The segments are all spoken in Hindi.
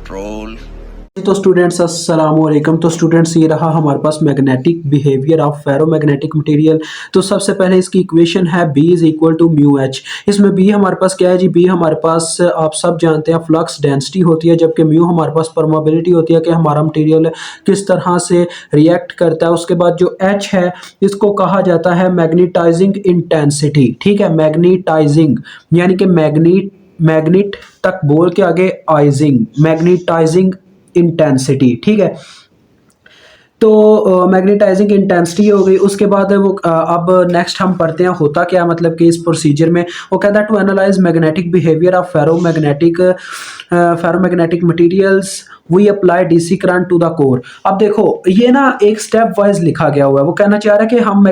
control। तो स्टूडेंट्स अस्सलाम वालेकुम। तो स्टूडेंट्स ये रहा हमारे पास magnetic behaviour of ferromagnetic material. तो सबसे पहले इसकी इक्वेशन है B is equal to mu H. इसमें B हमारे पास क्या है जी, B हमारे पास आप सब जानते हैं फ्लक्स डेंसिटी होती है, जबकि म्यू हमारे पास परमेबिलिटी होती है कि हमारा मटेरियल किस तरह से रिएक्ट करता है। उसके बाद जो H है इसको कहा जाता है मैग्नेटाइजिंग इंटेंसिटी। ठीक है, मैग्नेटाइजिंग यानी कि मैग्नेट तक बोल के आगे आइजिंग, मैग्नेटाइजिंग इंटेंसिटी। ठीक है, तो मैग्नेटाइजिंग इंटेंसिटी हो गई। उसके बाद वो अब नेक्स्ट हम पढ़ते हैं होता क्या, मतलब कि इस प्रोसीजर में वो कहता है to analyse magnetic behaviour of ferromagnetic materials we apply DC current to the core. अब देखो ये ना एक स्टेप वाइज लिखा गया हुआ है। वो कहना चाह रहा है कि हम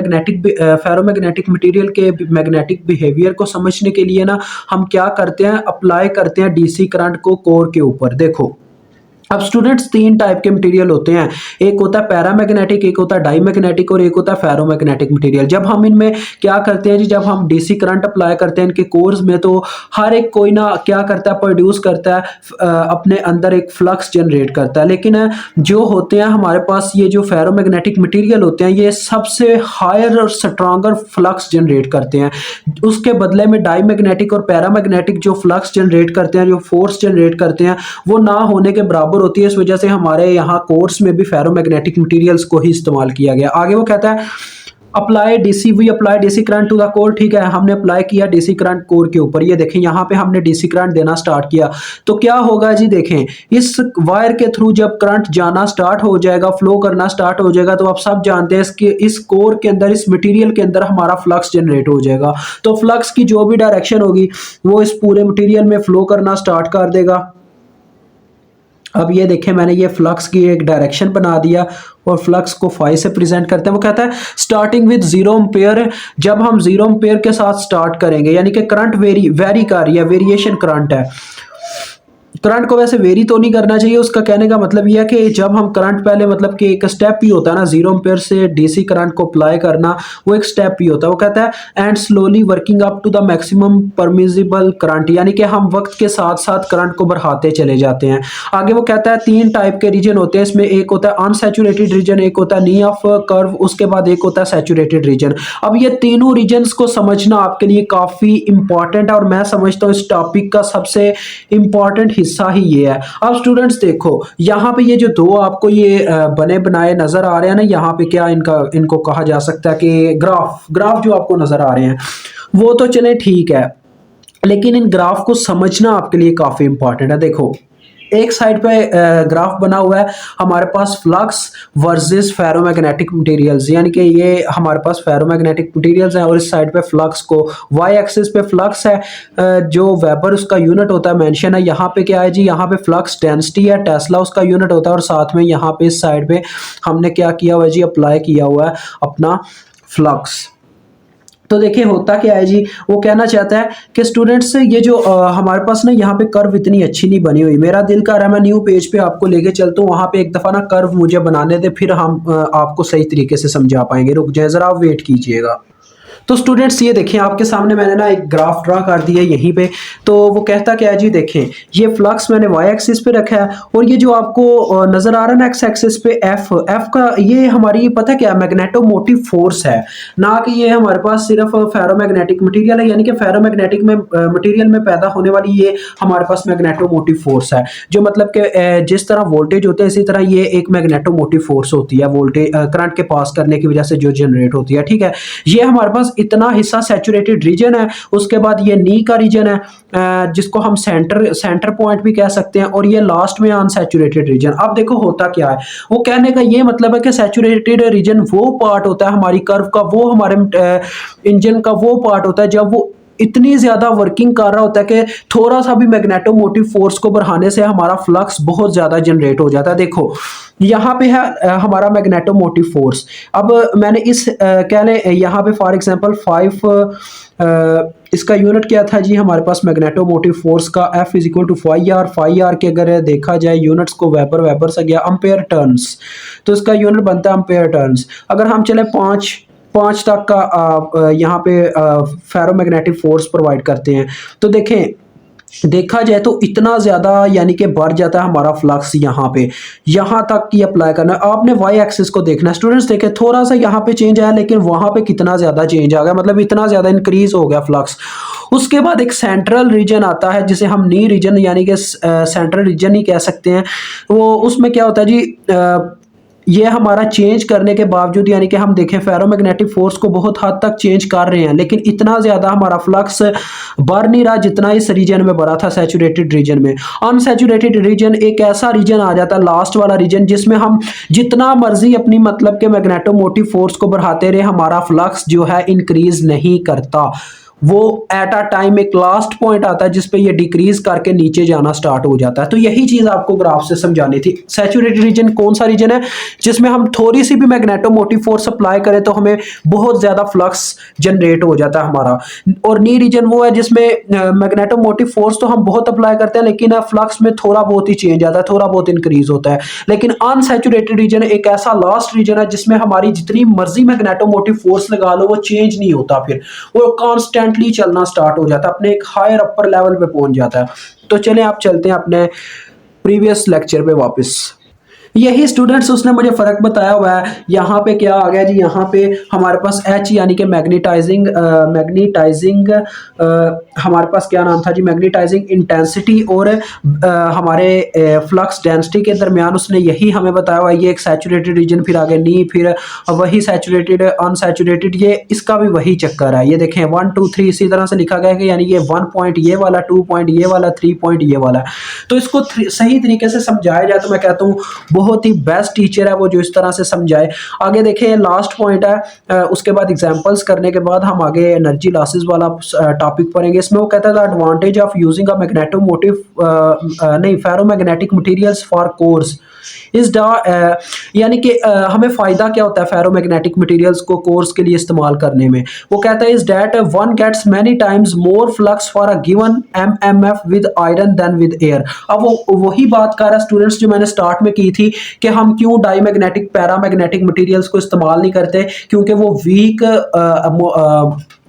फेरोमैग्नेटिक मटेरियल के मैग्नेटिक बिहेवियर को समझने के लिए ना हम क्या करते हैं, अप्लाई करते हैं डीसी करंट को कोर के ऊपर। देखो अब स्टूडेंट्स तीन टाइप के मटेरियल होते हैं, एक होता है पैरामैग्नेटिक, एक होता है डाईमैग्नेटिक और एक होता है फेरोमैग्नेटिक मटेरियल। जब हम इनमें क्या करते हैं जी, जब हम डीसी करंट अप्लाई करते हैं इनके कोर्स में, तो हर एक कोई ना क्या करता है, प्रोड्यूस करता है अपने अंदर एक फ्लक्स जनरेट करता है। लेकिन जो होते हैं हमारे पास ये जो फेरोमैग्नेटिक मटेरियल होते हैं ये सबसे हायर और स्ट्रांगर फ्लक्स जनरेट करते हैं। उसके बदले में डाईमैग्नेटिक और पैरामैग्नेटिक जो फ्लक्स जनरेट करते हैं, जो फोर्स जनरेट करते हैं, वो ना होने के बराबर होती है। इस वजह से हमारे यहाँ कोर्स में भी फेरोमैग्नेटिक मटेरियल्स को ही इस्तेमाल किया गया। आगे वो कहता है apply DC current to the core. ठीक है, हमने अप्लाई किया डीसी करंट कोर के ऊपर। ये देखें यहाँ पे हमने डीसी करंट देना स्टार्ट किया तो क्या होगा जी, देखें इस वायर के थ्रू जब करंट जाना स्टार्ट हो जाएगा, फ्लो करना स्टार्ट हो जाएगा, तो आप सब जानते हैं इसके इस कोर के अंदर, इस मटेरियल के अंदर हमारा फ्लक्स जनरेट हो जाएगा। तो फ्लक्स की जो भी डायरेक्शन होगी वो इस पूरे मटेरियल में फ्लो करना स्टार्ट कर देगा। अब ये देखें मैंने ये फ्लक्स की एक डायरेक्शन बना दिया और फ्लक्स को फाई से प्रेजेंट करते हैं। वो कहता है स्टार्टिंग विद 0 एम्पेयर। जब हम 0 एम्पेयर के साथ स्टार्ट करेंगे यानी कि करंट वेरी कर रही है, वेरिएशन करंट है। करंट को वैसे वेरी तो नहीं करना चाहिए, उसका कहने का मतलब यह है कि जब हम करंट पहले मतलब कि एक स्टेप ही होता है ना, 0 एम्पेयर से डीसी करंट को अप्लाई करना, वो एक स्टेप ही होता है। वो कहता है and slowly working up to the maximum permissible current, यानी कि हम वक्त के साथ साथ करंट को बढ़ाते चले जाते हैं। आगे वो कहता है तीन टाइप के रीजन होते हैं इसमें, एक होता है अनसैचुरेटेड रीजन, एक होता है नी ऑफ कर्व, उसके बाद एक होता है सैचुरेटेड रीजन। अब ये तीनों रीजन्स को समझना आपके लिए काफी इंपॉर्टेंट है और मैं समझता हूँ इस टॉपिक का सबसे इंपॉर्टेंट हिस्सा ही ये है। अब स्टूडेंट्स देखो यहाँ पे ये जो दो आपको ये बने बनाए नजर आ रहे हैं ना, यहाँ पे क्या इनको कहा जा सकता है कि ग्राफ जो आपको नजर आ रहे हैं वो तो चले ठीक है, लेकिन इन ग्राफ को समझना आपके लिए काफी इंपॉर्टेंट है। देखो एक साइड पे ग्राफ बना हुआ है हमारे पास फ्लक्स वर्सेस फेरोमैग्नेटिक मटेरियल्स, यानी कि ये हमारे पास फेरोमैग्नेटिक मटेरियल्स हैं और इस साइड पे फ्लक्स को वाई एक्सिस पे फ्लक्स है, जो वेबर उसका यूनिट होता है मेंशन है। यहाँ पे क्या है जी, यहाँ पे फ्लक्स डेंसिटी है, टेस्ला उसका यूनिट होता है, और साथ में यहाँ पे इस साइड पे हमने क्या किया हुआ है जी, अप्लाई किया हुआ है अपना फ्लक्स। तो देखिए होता क्या है जी, वो कहना चाहता है कि स्टूडेंट्स ये जो हमारे पास ना यहाँ पे कर्व इतनी अच्छी नहीं बनी हुई, मेरा दिल कर रहा है मैं न्यू पेज पे आपको लेके चलता हूँ, वहाँ पे एक दफ़ा ना कर्व मुझे बनाने दे, फिर हम आपको सही तरीके से समझा पाएंगे। रुक जाए ज़रा, आप वेट कीजिएगा। तो स्टूडेंट्स ये देखें आपके सामने मैंने ना एक ग्राफ ड्रा कर दिया है यहीं पे। तो वो कहता क्या है जी, देखें ये फ्लक्स मैंने वाई एक्सिस पे रखा है और ये जो आपको नजर आ रहा है ना एक्स एक्सिस पे एफ का, ये हमारी पता क्या मैग्नेटोमोटिव फोर्स है, ना कि ये हमारे पास सिर्फ फेरोमैग्नेटिक मटेरियल है, यानी कि फेरोमैग्नेटिक में मटेरियल में पैदा होने वाली ये हमारे पास मैग्नेटोमोटिव फोर्स है, जो मतलब कि जिस तरह वोल्टेज होते हैं इसी तरह ये एक मैग्नेटोमोटिव फोर्स होती है, वोल्टेज करंट के पास करने की वजह से जो जनरेट होती है। ठीक है, ये हमारे पास इतना हिस्सा सैचुरेटेड रीजन है, उसके बाद ये नी का रीजन है जिसको हम सेंटर पॉइंट भी कह सकते हैं, और ये लास्ट में अनसैचुरेटेड रीजन। अब देखो होता क्या है, वो कहने का ये मतलब है कि सैचुरेटेड रीजन वो पार्ट होता है हमारी कर्व का, वो हमारे इंजन का वो पार्ट होता है जब वो इतनी ज्यादा वर्किंग कर रहा होता है कि थोड़ा सा भी मैग्नेटोमोटिव फोर्स को बढ़ाने से हमारा फ्लक्स बहुत ज्यादा जनरेट हो जाता है। देखो यहाँ पे है हमारा मैग्नेटोमोटिव फोर्स। अब मैंने इस कहने यहाँ पे फॉर एग्जांपल 5 इसका यूनिट क्या था जी हमारे पास मैग्नेटोमोटिव फोर्स का, F is equal to phi R के अगर देखा जाए यूनिट्स को वेबर से गया अम्पेयर टर्न्स, तो इसका यूनिट बनता है अम्पेयर टर्न्स। अगर हम चले 5 तक का यहाँ पे फेरोमैग्नेटिक फोर्स प्रोवाइड करते हैं, तो देखें देखा जाए तो इतना ज़्यादा यानी कि बढ़ जाता है हमारा फ्लक्स यहाँ पे, यहाँ तक कि अप्लाई करना है। आपने वाई एक्सिस को देखना है स्टूडेंट्स, देखें थोड़ा सा यहाँ पे चेंज आया लेकिन वहाँ पे कितना ज़्यादा चेंज आ गया, मतलब इतना ज़्यादा इंक्रीज हो गया फ्लक्स। उसके बाद एक सेंट्रल रीजन आता है जिसे हम नी रीजन यानी कि सेंट्रल रीजन ही कह सकते हैं। वो उसमें क्या होता है जी, ये हमारा चेंज करने के बावजूद यानी कि हम देखें फेरोमैग्नेटिक फोर्स को बहुत हद तक चेंज कर रहे हैं, लेकिन इतना ज़्यादा हमारा फ्लक्स बढ़ नहीं रहा जितना इस रीजन में बढ़ा था सैचुरेटेड रीजन में। अनसैचुरेटेड रीजन एक ऐसा रीजन आ जाता है, लास्ट वाला रीजन, जिसमें हम जितना मर्जी अपनी मतलब के मैग्नेटोमोटिव फोर्स को बढ़ाते रहे हमारा फ्लक्स जो है इंक्रीज नहीं करता। वो एट अ टाइम एक लास्ट पॉइंट आता है जिसपे ये डिक्रीज करके नीचे जाना स्टार्ट हो जाता है। तो यही चीज आपको ग्राफ से समझानी थी। सैचुरेटेड रीजन कौन सा रीजन है? जिसमें हम थोड़ी सी भी मैग्नेटोमोटिव फोर्स अप्लाई करें तो हमें बहुत ज्यादा फ्लक्स जनरेट हो जाता है हमारा। और नी रीजन वो है जिसमें मैग्नेटोमोटिव फोर्स तो हम बहुत अप्लाई करते हैं लेकिन फ्लक्स में थोड़ा बहुत ही चेंज आता है, थोड़ा बहुत इंक्रीज होता है। लेकिन अनसैचुरेटेड रीजन एक ऐसा लास्ट रीजन है जिसमें हमारी जितनी मर्जी मैग्नेटोमोटिव फोर्स लगा लो वो चेंज नहीं होता, फिर वो कॉन्स्टेंटली चलना स्टार्ट हो जाता है, अपने एक हायर अपर लेवल पे पहुंच जाता है। तो चलें आप चलते हैं अपने प्रीवियस लेक्चर पे वापस। यही स्टूडेंट्स उसने मुझे फर्क बताया हुआ है। यहाँ पे क्या आ गया जी, यहाँ पे हमारे पास एच यानी कि मैग्नेटाइजिंग हमारे पास क्या नाम था जी, मैग्नेटाइजिंग इंटेंसिटी और हमारे फ्लक्स डेंसिटी के दरमियान उसने यही हमें बताया हुआ है। ये एक सैचुरेटेड रीजन, फिर आगे नी, फिर वही सैचुरेटेड अनसैचुरेटेड, ये इसका भी वही चक्कर है। ये देखें 1 2 3 इसी तरह से लिखा गया है कि यानी ये 1 पॉइंट ये वाला, 2 पॉइंट ये वाला, 3 पॉइंट ये वाला। तो इसको सही तरीके से समझाया जाए तो मैं कहता हूँ बहुत ही बेस्ट टीचर है वो जो इस तरह से समझाए। आगे देखें लास्ट पॉइंट है, उसके बाद एग्जांपल्स करने के बाद हम आगे एनर्जी लॉसेस वाला टॉपिक पढ़ेंगे। इसमें वो कहता है advantage of using a magnetomotive नहीं फेरोमैग्नेटिक मटेरियल्स फॉर कोर्स इस यानी कि हमें फायदा क्या होता है फेरोमैग्नेटिक मटेरियल्स को कोर्स के लिए इस्तेमाल करने में। वो कहता है is that one gets many times more flux for a given MMF with iron than with air. अब वो वही बात कर रहा है स्टूडेंट्स जो मैंने स्टार्ट में की थी कि हम क्यों डाईमैग्नेटिक पैरामैग्नेटिक मटेरियल्स को इस्तेमाल नहीं करते, क्योंकि वो वीक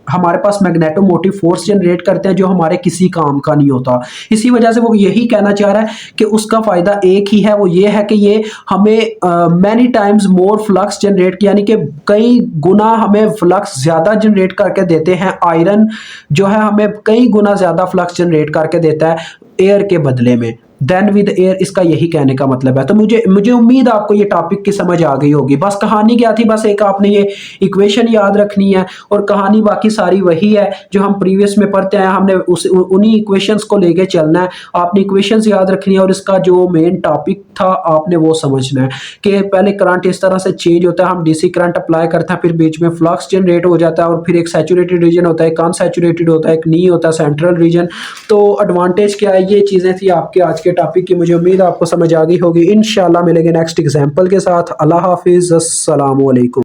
हमारे पास मैग्नेटोमोटिव फोर्स जनरेट करते हैं जो हमारे किसी काम का नहीं होता। इसी वजह से वो यही कहना चाह रहा है कि उसका फायदा एक ही है, वो ये है कि ये हमें many times more flux generate यानी कि कई गुना हमें फ्लक्स ज्यादा जनरेट करके देते हैं। आयरन जो है हमें कई गुना ज्यादा फ्लक्स जनरेट करके देता है एयर के बदले में, देन विद एयर, इसका यही कहने का मतलब है। तो मुझे उम्मीद आपको ये टॉपिक की समझ आ गई होगी। बस कहानी क्या थी, बस एक आपने ये इक्वेशन याद रखनी है और कहानी बाकी सारी वही है जो हम प्रीवियस में पढ़ते हैं। हमने उन्हीं इक्वेशंस को लेके चलना है। आपने इक्वेशंस याद रखनी है और इसका जो मेन टॉपिक था आपने वो समझना है कि पहले करंट इस तरह से चेंज होता है, हम डीसी करंट अप्लाई करते हैं, फिर बीच में फ्लक्स जनरेट हो जाता है और फिर एक सैचुरेटेड रीजन होता है, एक अनसैचुरेटेड होता है, एक नी होता है, सेंट्रल रीजन। तो एडवांटेज क्या है, ये चीज़ें थी आपके आज के टॉपिक की। मुझे उम्मीद आपको समझ आ गई होगी। इंशाल्लाह मिलेंगे नेक्स्ट एग्जांपल के साथ। अल्लाह हाफिज़, अस्सलाम वालेकुम।